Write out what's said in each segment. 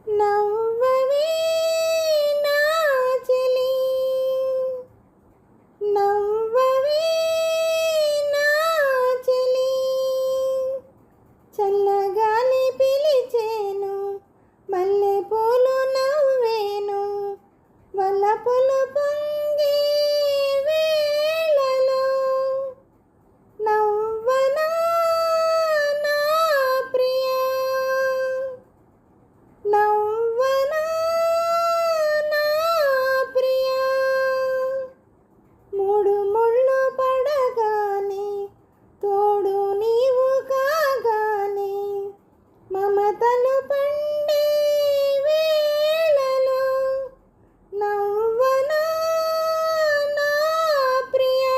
నవ్వవే నా చెలి, నవ్వవే నా చెలి. చల్లగాలి పిలిచేను, మల్లెపూలు నవ్వేను, వలపులు పొంగే వేళలో. నవ్వనా నా ప్రియా, నవ్వనా నా ప్రియా. మూడు ముళ్ళు పడగానే తోడు నీవు కాగానే, మమతలు పండే వేళలో. నవ్వనా నా ప్రియా.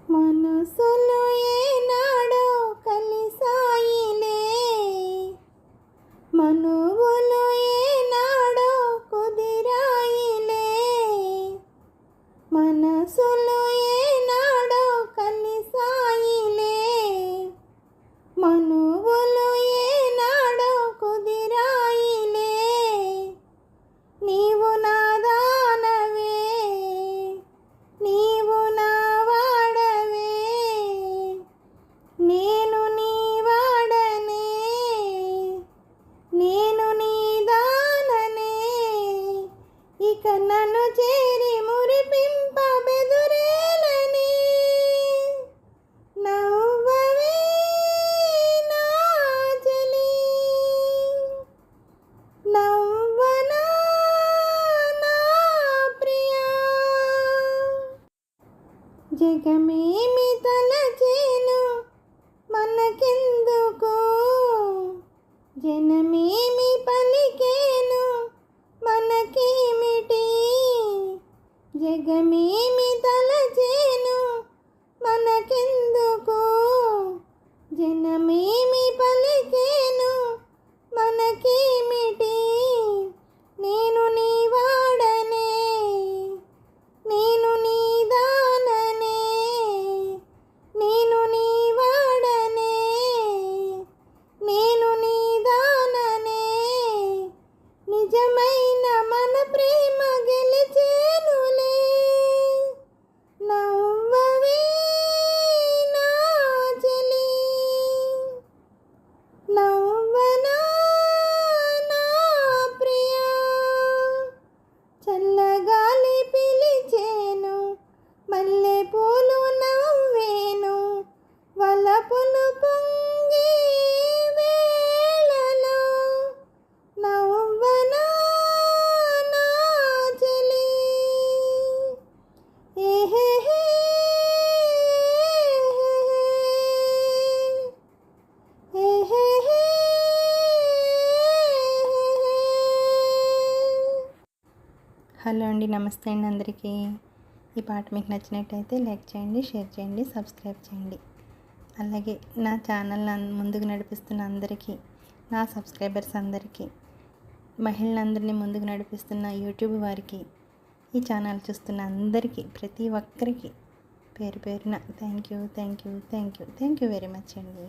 మనసులు ఏనాడో కలిసాయిలే, మనువులు ఏనాడో కుదిరాయిలే. మనసులు ఏనాడో కలిసాయిలే, మనువులు ఏనాడో కుదిరాయిలే. నీవు నా దానవే, నీవు నా వాడవే, నేను నీ వాడనే, నేను నీ దాననే. ఇక నన్ను చేరి మురిపింప బెదురేలని. నవ్వవే నా చెలి, నవ్వనా నా ప్రియా. జగమేమి తలచేను మనకెందుకు, జనమేమి పలికేను మనకేమిటి. జగమేమి తలచేను మనకెందుకు, జనమేమి పలికేను మనకేమిటి. నేను నీ వాడనే, నేను నీ దాననే, నేను నీ వాడనే, నేను నీ దాననే. నిజమైన మన ప్రేమ గెలిచేనులే. నవ్వవే నా చెలి, నవ్వనా నా ప్రియా. చల్లగాలి పిలిచేను, మల్లెపూలు నవ్వేను, వలపులు పొంగే వేళలో. నవ్వనా నా చెలి. ఏహేహే, ఏహేహే. హలో అండి, నమస్తే అండి అందరికీ. ఈ పాట మీకు నచ్చినట్టయితే లైక్ చేయండి, షేర్ చేయండి, సబ్స్క్రైబ్ చేయండి. అలాగే నా ఛానల్ ముందుకు నడిపిస్తున్న అందరికీ, నా సబ్స్క్రైబర్స్ అందరికీ, మహిళలందరినీ ముందుకు నడిపిస్తున్న యూట్యూబ్ వారికి, ఈ ఛానల్ చూస్తున్న అందరికీ, ప్రతి ఒక్కరికి పేరు పేరున థ్యాంక్ యూ వెరీ మచ్ అండి.